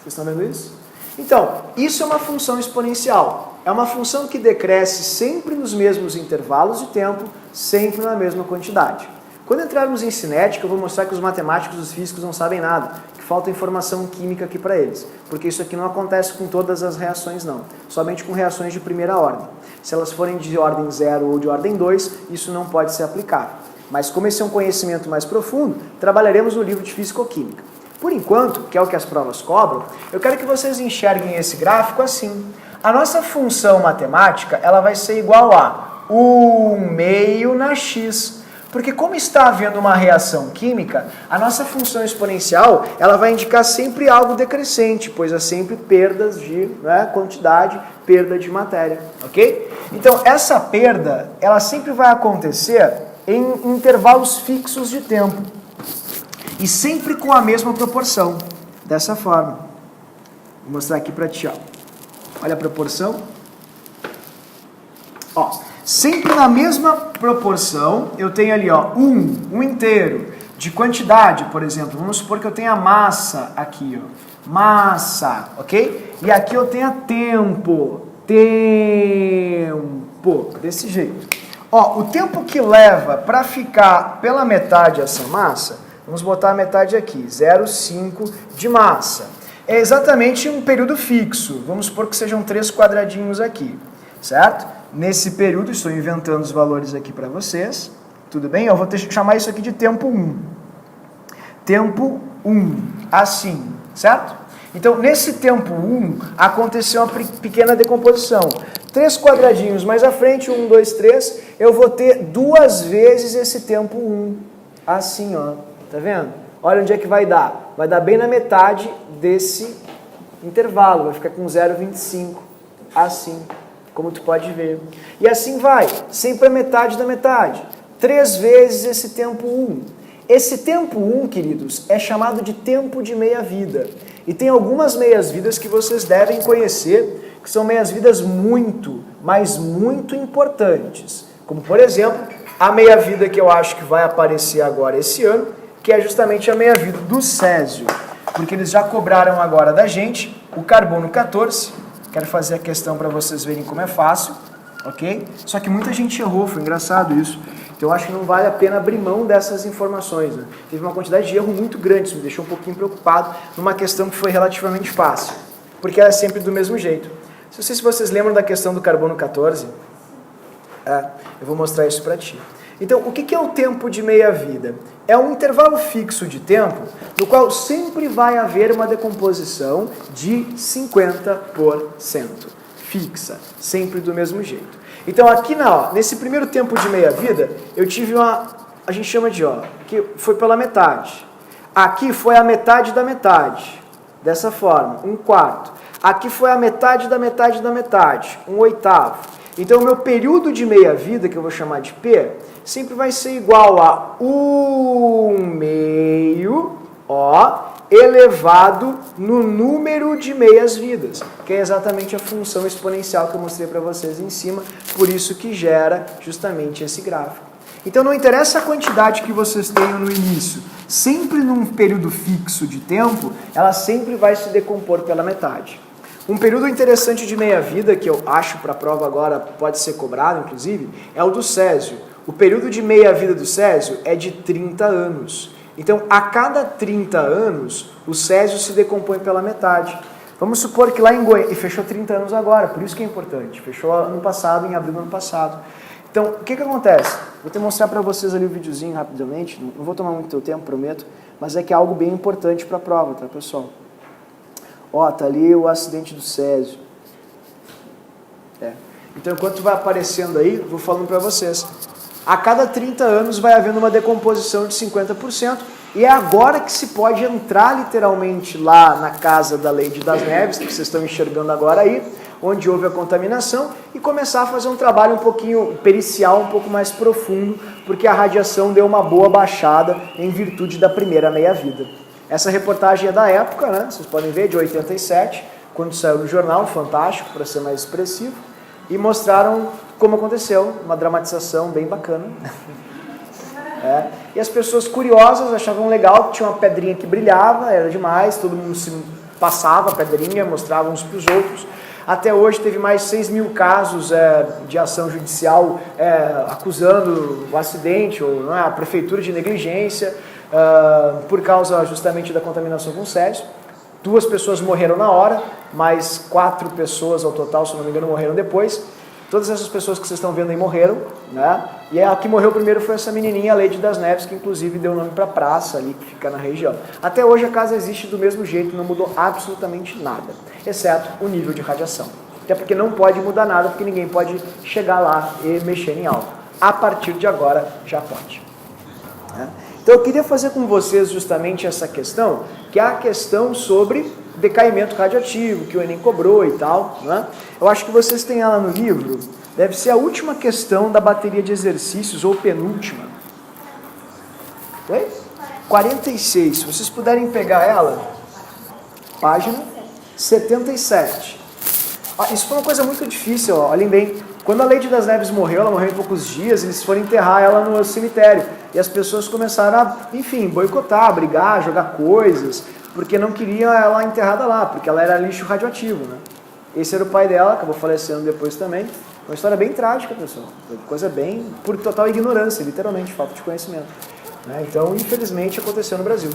estão vendo isso? Então, isso é uma função exponencial. É uma função que decresce sempre nos mesmos intervalos de tempo, sempre na mesma quantidade. Quando entrarmos em cinética, eu vou mostrar que os matemáticos e os físicos não sabem nada, que falta informação química aqui para eles, porque isso aqui não acontece com todas as reações, não. Somente com reações de primeira ordem. Se elas forem de ordem 0 ou de ordem 2, isso não pode ser aplicado. Mas como esse é um conhecimento mais profundo, trabalharemos no livro de Físico-Química. Por enquanto, que é o que as provas cobram, eu quero que vocês enxerguem esse gráfico assim. A nossa função matemática, ela vai ser igual a 1 meio na x. Porque como está havendo uma reação química, a nossa função exponencial, ela vai indicar sempre algo decrescente, pois há sempre perdas de quantidade, perda de matéria, ok? Então, essa perda, ela sempre vai acontecer em intervalos fixos de tempo. E sempre com a mesma proporção, dessa forma. Vou mostrar aqui para ti, ó. Olha a proporção. Ó, sempre na mesma proporção, eu tenho ali, ó, 1 inteiro de quantidade, por exemplo. Vamos supor que eu tenha massa aqui, ó. Massa, ok? E aqui eu tenho tempo. Desse jeito. Ó, o tempo que leva para ficar pela metade essa massa, vamos botar a metade aqui, 0,5 de massa. É exatamente um período fixo. Vamos supor que sejam 3 quadradinhos aqui, certo? Nesse período, estou inventando os valores aqui para vocês. Tudo bem? Eu vou chamar isso aqui de tempo 1. Tempo 1, assim, certo? Então, nesse tempo 1, aconteceu uma pequena decomposição. 3 quadradinhos mais à frente, 1, 2, 3, eu vou ter 2 vezes esse tempo 1. Assim, ó. Tá vendo? Olha onde é que vai dar. Vai dar bem na metade desse intervalo. Vai ficar com 0,25. Assim, como tu pode ver. E assim vai. Sempre a metade da metade. 3 vezes esse tempo 1. Esse tempo 1, queridos, é chamado de tempo de meia-vida. E tem algumas meias-vidas que vocês devem conhecer, que são meias-vidas muito, mas muito importantes. Como, por exemplo, a meia-vida que eu acho que vai aparecer agora esse ano, que é justamente a meia-vida do césio. Porque eles já cobraram agora da gente o carbono 14 Quero fazer a questão para vocês verem como é fácil, ok? Só que muita gente errou, foi engraçado isso. Então eu acho que não vale a pena abrir mão dessas informações, né? Teve uma quantidade de erro muito grande, isso me deixou um pouquinho preocupado numa questão que foi relativamente fácil, porque ela é sempre do mesmo jeito. Não sei se vocês lembram da questão do carbono 14. Eu vou mostrar isso para ti. Então, o que é o tempo de meia-vida? É um intervalo fixo de tempo no qual sempre vai haver uma decomposição de 50%. Fixa, sempre do mesmo jeito. Então, aqui nesse primeiro tempo de meia-vida, eu tive a gente chama de, que foi pela metade. Aqui foi a metade da metade, dessa forma, 1/4. Aqui foi a metade da metade da metade, 1/8. Então, o meu período de meia-vida, que eu vou chamar de P, sempre vai ser igual a 1/2, elevado no número de meias-vidas, que é exatamente a função exponencial que eu mostrei para vocês em cima, por isso que gera justamente esse gráfico. Então, não interessa a quantidade que vocês tenham no início, sempre num período fixo de tempo, ela sempre vai se decompor pela metade. Um período interessante de meia-vida, que eu acho para a prova agora pode ser cobrado, inclusive, é o do césio. O período de meia-vida do césio é de 30 anos. Então, a cada 30 anos, o césio se decompõe pela metade. Vamos supor que lá em Goiânia, e fechou 30 anos agora, por isso que é importante, fechou ano passado, em abril do ano passado. Então, o que acontece? Vou te mostrar para vocês ali o videozinho rapidamente, não vou tomar muito teu tempo, prometo, mas é que é algo bem importante para a prova, tá, pessoal? Tá ali o acidente do césio. Então, enquanto vai aparecendo aí, vou falando para vocês. A cada 30 anos vai havendo uma decomposição de 50%, e é agora que se pode entrar literalmente lá na casa da Lady das Neves, que vocês estão enxergando agora aí, onde houve a contaminação, e começar a fazer um trabalho um pouquinho pericial, um pouco mais profundo, porque a radiação deu uma boa baixada em virtude da primeira meia-vida. Essa reportagem é da época, né? Vocês podem ver, de 87, quando saiu no jornal, Fantástico, para ser mais expressivo, e mostraram como aconteceu, uma dramatização bem bacana. E as pessoas curiosas achavam legal que tinha uma pedrinha que brilhava, era demais, todo mundo se passava a pedrinha, mostrava uns para os outros. Até hoje teve mais de 6 mil casos de ação judicial acusando o acidente, ou a prefeitura de negligência, por causa justamente da contaminação com césio. 2 pessoas morreram na hora, mais 4 pessoas ao total, se não me engano, morreram depois. Todas essas pessoas que vocês estão vendo aí morreram, né? E a que morreu primeiro foi essa menininha, a Lady das Neves, que inclusive deu nome para a praça ali, que fica na região. Até hoje a casa existe do mesmo jeito, não mudou absolutamente nada, exceto o nível de radiação. Até porque não pode mudar nada, porque ninguém pode chegar lá e mexer em algo. A partir de agora, já pode. Então eu queria fazer com vocês justamente essa questão, que é a questão sobre decaimento radioativo, que o Enem cobrou e tal, né? Eu acho que vocês têm ela no livro, deve ser a última questão da bateria de exercícios, ou penúltima. 46, se vocês puderem pegar ela, página 77. Isso foi uma coisa muito difícil, olhem bem. Quando a Lady das Neves morreu, ela morreu em poucos dias, eles foram enterrar ela no cemitério. E as pessoas começaram a, boicotar, brigar, jogar coisas, porque não queriam ela enterrada lá, porque ela era lixo radioativo, né? Esse era o pai dela, acabou falecendo depois também. Uma história bem trágica, pessoal. Coisa bem, por total ignorância, literalmente, falta de conhecimento. Então, infelizmente, aconteceu no Brasil.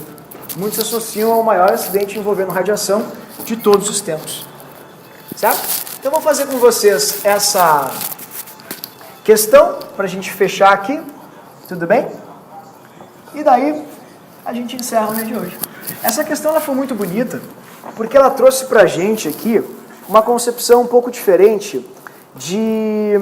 Muitos associam ao maior acidente envolvendo radiação de todos os tempos. Certo? Então, eu vou fazer com vocês essa questão, para a gente fechar aqui. Tudo bem? E daí, a gente encerra o dia de hoje. Essa questão ela foi muito bonita, porque ela trouxe para a gente aqui uma concepção um pouco diferente de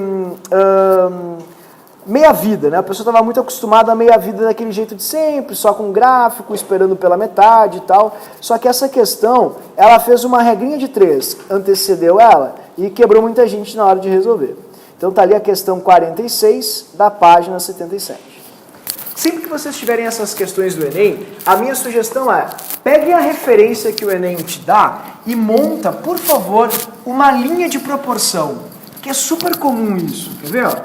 meia-vida, né? A pessoa estava muito acostumada à meia-vida daquele jeito de sempre, só com gráfico, esperando pela metade e tal. Só que essa questão, ela fez uma regrinha de 3, antecedeu ela e quebrou muita gente na hora de resolver. Então está ali a questão 46 da página 77. Sempre que vocês tiverem essas questões do Enem, a minha sugestão é, peguem a referência que o Enem te dá e monta, por favor, uma linha de proporção, que é super comum isso, quer ver?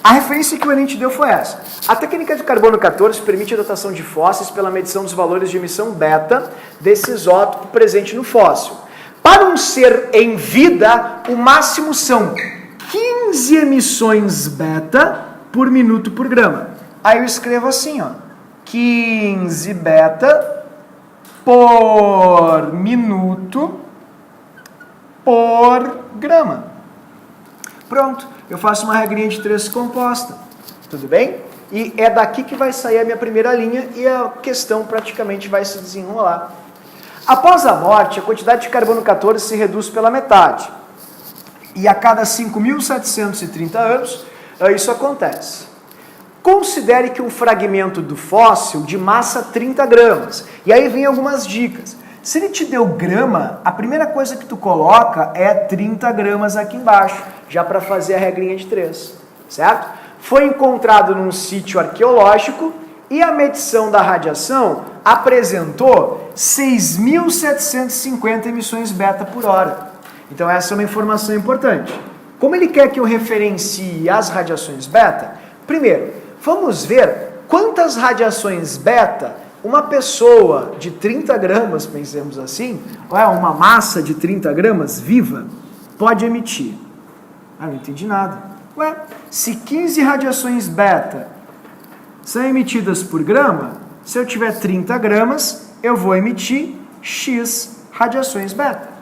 A referência que o Enem te deu foi essa. A técnica de carbono 14 permite a datação de fósseis pela medição dos valores de emissão beta desse isótopo presente no fóssil. Para um ser em vida, o máximo são 15 emissões beta por minuto por grama. Aí eu escrevo assim, ó, 15 beta por minuto por grama. Pronto, eu faço uma regrinha de 3 composta, tudo bem? E é daqui que vai sair a minha primeira linha e a questão praticamente vai se desenrolar. Após a morte, a quantidade de carbono 14 se reduz pela metade. E a cada 5.730 anos, isso acontece. Considere que um fragmento do fóssil de massa 30 gramas. E aí vem algumas dicas. Se ele te deu grama, a primeira coisa que tu coloca é 30 gramas aqui embaixo, já para fazer a regrinha de 3, certo? Foi encontrado num sítio arqueológico e a medição da radiação apresentou 6.750 emissões beta por hora. Então essa é uma informação importante. Como ele quer que eu referencie as radiações beta? Primeiro, vamos ver quantas radiações beta uma pessoa de 30 gramas, pensemos assim, uma massa de 30 gramas viva, pode emitir. Ah, não entendi nada. Se 15 radiações beta são emitidas por grama, se eu tiver 30 gramas, eu vou emitir X radiações beta.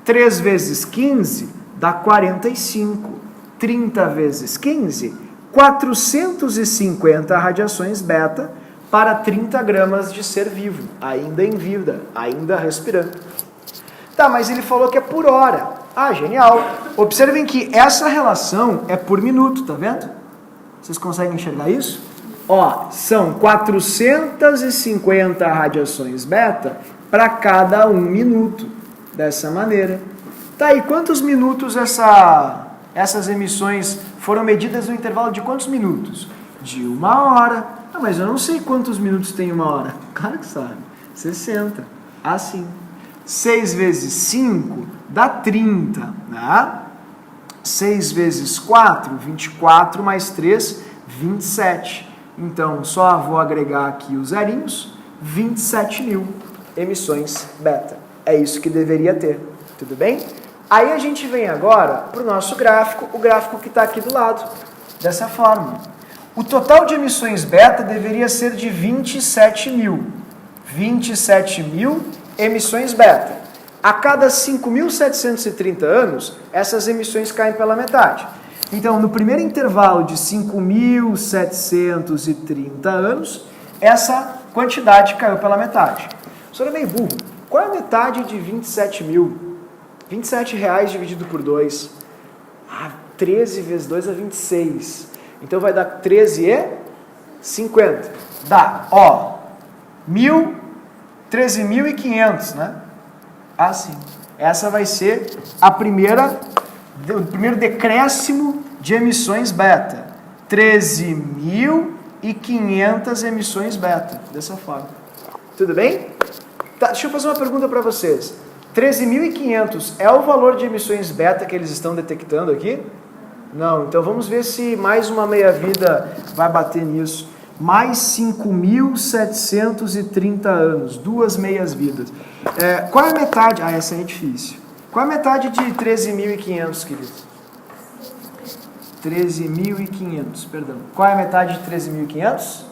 3 vezes 15 dá 45. 30 vezes 15, 450 radiações beta para 30 gramas de ser vivo, ainda em vida, ainda respirando. Tá, mas ele falou que é por hora. Ah, genial. Observem que essa relação é por minuto, tá vendo? Vocês conseguem enxergar isso? Ó, são 450 radiações beta para cada 1 minuto, dessa maneira. Tá, e quantos minutos essas emissões foram medidas no intervalo de quantos minutos? De 1 hora. Ah, mas eu não sei quantos minutos tem 1 hora. Claro que sabe. 60. Assim. 6 vezes 5 dá 30, né? 6 vezes 4, 24 mais 3, 27. Então, só vou agregar aqui os zerinhos, 27.000 emissões beta. É isso que deveria ter, tudo bem? Aí a gente vem agora para o nosso gráfico, o gráfico que está aqui do lado, dessa forma. O total de emissões beta deveria ser de 27.000. 27.000 emissões beta. A cada 5.730 anos, essas emissões caem pela metade. Então, no primeiro intervalo de 5.730 anos, essa quantidade caiu pela metade. O senhor é meio burro. Qual é a metade de 27.000? 27 reais dividido por 2. 13 vezes 2 é 26. Então vai dar 13,50. Dá, 13.500, né? Assim. Essa vai ser o primeiro decréscimo de emissões beta. 13.500 emissões beta. Dessa forma. Tudo bem? Tá, deixa eu fazer uma pergunta para vocês. 13.500 é o valor de emissões beta que eles estão detectando aqui? Não. Então vamos ver se mais uma meia-vida vai bater nisso. Mais 5.730 anos, 2 meias-vidas. Qual é a metade? Essa é difícil. Qual é a metade de 13.500, queridos? 13.500, perdão. Qual é a metade de 13.500?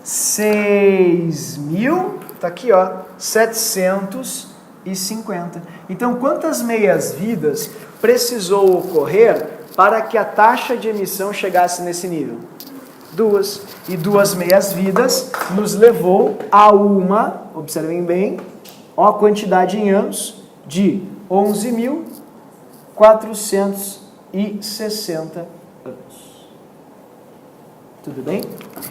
6.000, tá aqui, 750. Então, quantas meias-vidas precisou ocorrer para que a taxa de emissão chegasse nesse nível? 2. E 2 meias-vidas nos levou a observem bem, a quantidade em anos de 11.460 anos. Tudo bem?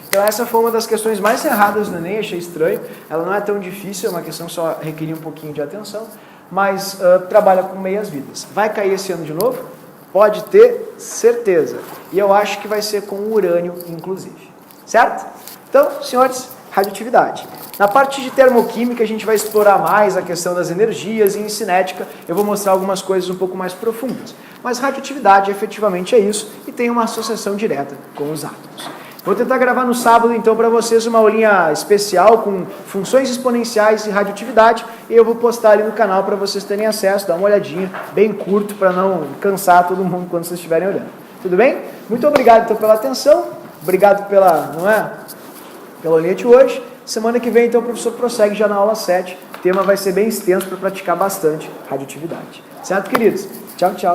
Então essa foi uma das questões mais erradas do Enem, achei estranho. Ela não é tão difícil, é uma questão que só requeria um pouquinho de atenção, mas trabalha com meias-vidas. Vai cair esse ano de novo? Pode ter certeza. E eu acho que vai ser com urânio, inclusive. Certo? Então, senhores, radioatividade. Na parte de termoquímica, a gente vai explorar mais a questão das energias e em cinética eu vou mostrar algumas coisas um pouco mais profundas. Mas radioatividade efetivamente é isso e tem uma associação direta com os átomos. Vou tentar gravar no sábado, então, para vocês uma aulinha especial com funções exponenciais e radioatividade. E eu vou postar ali no canal para vocês terem acesso, dar uma olhadinha, bem curto, para não cansar todo mundo quando vocês estiverem olhando. Tudo bem? Muito obrigado, então, pela atenção. Obrigado pela aulinha de hoje. Semana que vem, então, o professor prossegue já na aula 7. O tema vai ser bem extenso para praticar bastante radioatividade. Certo, queridos? Tchau, tchau.